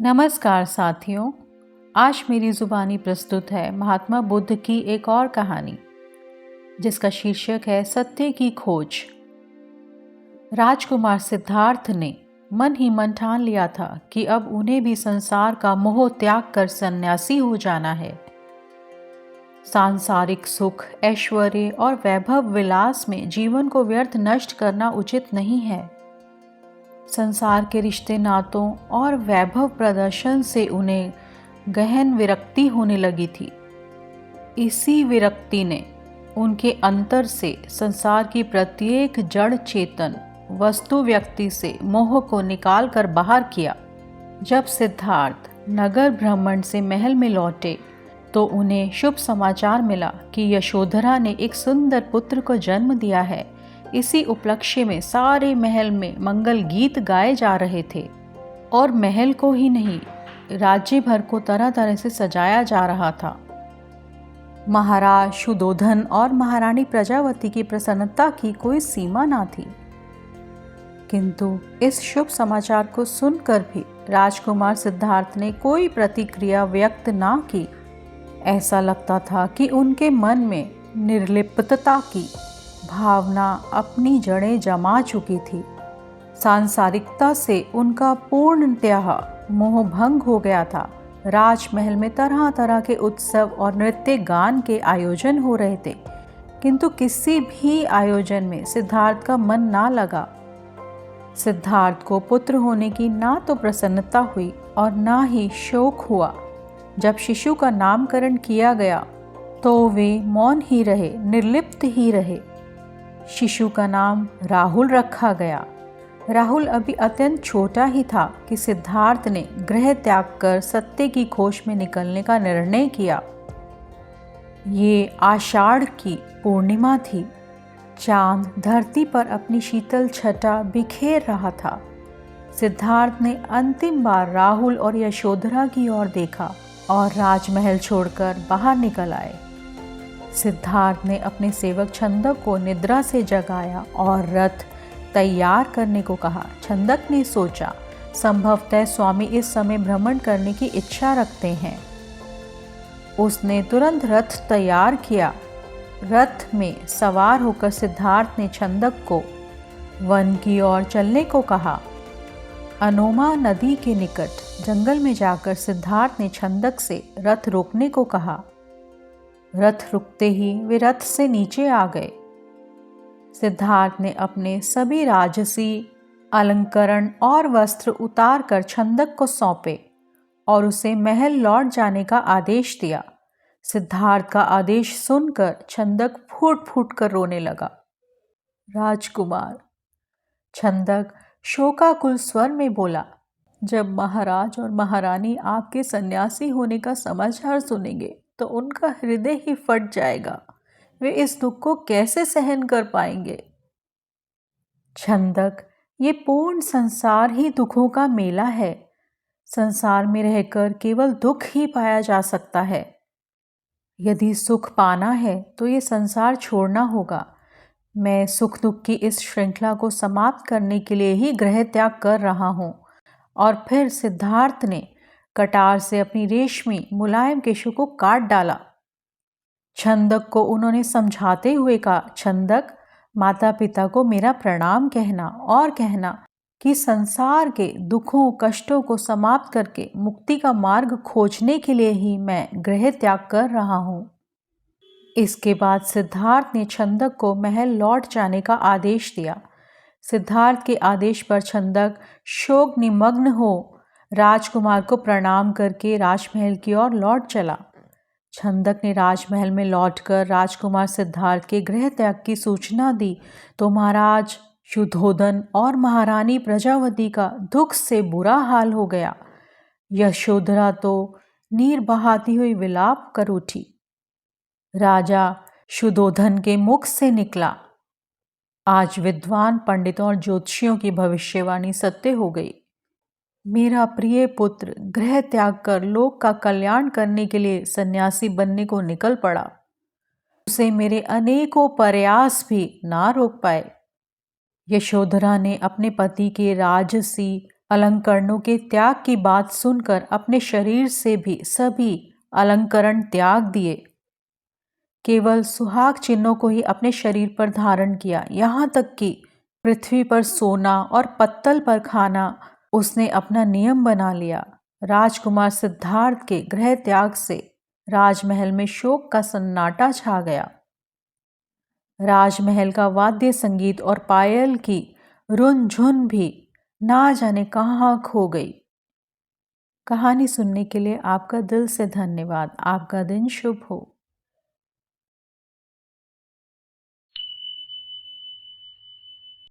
नमस्कार साथियों। आज मेरी ज़ुबानी प्रस्तुत है महात्मा बुद्ध की एक और कहानी जिसका शीर्षक है सत्य की खोज। राजकुमार सिद्धार्थ ने मन ही मन ठान लिया था कि अब उन्हें भी संसार का मोह त्याग कर सन्यासी हो जाना है। सांसारिक सुख, ऐश्वर्य और वैभव विलास में जीवन को व्यर्थ नष्ट करना उचित नहीं है। संसार के रिश्ते नातों और वैभव प्रदर्शन से उन्हें गहन विरक्ति होने लगी थी। इसी विरक्ति ने उनके अंतर से संसार की प्रत्येक जड़ चेतन वस्तु व्यक्ति से मोह को निकाल कर बाहर किया। जब सिद्धार्थ नगर भ्रमण से महल में लौटे तो उन्हें शुभ समाचार मिला कि यशोधरा ने एक सुंदर पुत्र को जन्म दिया है। इसी उपलक्ष्य में सारे महल में मंगल गीत गाए जा रहे थे और महल को ही नहीं, राज्य भर को तरह तरह से सजाया जा रहा था। महाराज शुद्धोधन और महारानी प्रजावती की प्रसन्नता की कोई सीमा ना थी। किंतु इस शुभ समाचार को सुनकर भी राजकुमार सिद्धार्थ ने कोई प्रतिक्रिया व्यक्त ना की। ऐसा लगता था कि उनके मन में निर्लिप्तता की भावना अपनी जड़ें जमा चुकी थी। सांसारिकता से उनका पूर्णतः मोह भंग हो गया था। राजमहल में तरह तरह के उत्सव और नृत्य गान के आयोजन हो रहे थे, किंतु किसी भी आयोजन में सिद्धार्थ का मन ना लगा। सिद्धार्थ को पुत्र होने की ना तो प्रसन्नता हुई और ना ही शोक हुआ। जब शिशु का नामकरण किया गया तो वे मौन ही रहे, निर्लिप्त ही रहे। शिशु का नाम राहुल रखा गया। राहुल अभी अत्यंत छोटा ही था कि सिद्धार्थ ने गृह त्याग कर सत्य की खोज में निकलने का निर्णय किया। ये आषाढ़ की पूर्णिमा थी। चांद धरती पर अपनी शीतल छटा बिखेर रहा था। सिद्धार्थ ने अंतिम बार राहुल और यशोधरा की ओर देखा और राजमहल छोड़कर बाहर निकल आए। सिद्धार्थ ने अपने सेवक छंदक को निद्रा से जगाया और रथ तैयार करने को कहा। छंदक ने सोचा, संभवतः स्वामी इस समय भ्रमण करने की इच्छा रखते हैं। उसने तुरंत रथ तैयार किया। रथ में सवार होकर सिद्धार्थ ने छंदक को वन की ओर चलने को कहा। अनोमा नदी के निकट जंगल में जाकर सिद्धार्थ ने छंदक से रथ रोकने को कहा। रथ रुकते ही वे रथ से नीचे आ गए। सिद्धार्थ ने अपने सभी राजसी अलंकरण और वस्त्र उतार कर छंदक को सौंपे और उसे महल लौट जाने का आदेश दिया। सिद्धार्थ का आदेश सुनकर छंदक फूट फूट कर रोने लगा। राजकुमार, छंदक शोकाकुल स्वर में बोला, जब महाराज और महारानी आपके सन्यासी होने का समाचार सुनेंगे तो उनका हृदय ही फट जाएगा। वे इस दुख को कैसे सहन कर पाएंगे। छंदक, ये पूर्ण संसार ही दुखों का मेला है। संसार में रहकर केवल दुख ही पाया जा सकता है। यदि सुख पाना है तो ये संसार छोड़ना होगा। मैं सुख दुख की इस श्रृंखला को समाप्त करने के लिए ही गृह त्याग कर रहा हूँ। और फिर सिद्धार्थ ने कटार से अपनी रेशमी मुलायम केशों को काट डाला। छंदक को उन्होंने समझाते हुए कहा, छंदक, माता पिता को मेरा प्रणाम कहना और कहना कि संसार के दुखों कष्टों को समाप्त करके मुक्ति का मार्ग खोजने के लिए ही मैं गृह त्याग कर रहा हूँ। इसके बाद सिद्धार्थ ने छंदक को महल लौट जाने का आदेश दिया। सिद्धार्थ के आदेश पर छंदक शोक निमग्न हो राजकुमार को प्रणाम करके राजमहल की ओर लौट चला। छंदक ने राजमहल में लौटकर राजकुमार सिद्धार्थ के गृह त्याग की सूचना दी तो महाराज शुद्धोधन और महारानी प्रजावती का दुख से बुरा हाल हो गया। यशोधरा तो नीर बहाती हुई विलाप कर उठी। राजा शुद्धोधन के मुख से निकला, आज विद्वान पंडितों और ज्योतिषियों की भविष्यवाणी सत्य हो गई। मेरा प्रिय पुत्र गृह त्याग कर लोक का कल्याण करने के लिए सन्यासी बनने को निकल पड़ा। उसे मेरे अनेकों प्रयास भी ना रोक पाए। यशोधरा ने अपने पति के राजसी अलंकरणों के त्याग की बात सुनकर अपने शरीर से भी सभी अलंकरण त्याग दिए। केवल सुहाग चिन्हों को ही अपने शरीर पर धारण किया। यहाँ तक कि पृथ्वी पर सोना और पत्तल पर खाना उसने अपना नियम बना लिया। राजकुमार सिद्धार्थ के गृह त्याग से राजमहल में शोक का सन्नाटा छा गया। राजमहल का वाद्य संगीत और पायल की रुनझुन भी ना जाने कहाँ खो गई। कहानी सुनने के लिए आपका दिल से धन्यवाद। आपका दिन शुभ हो।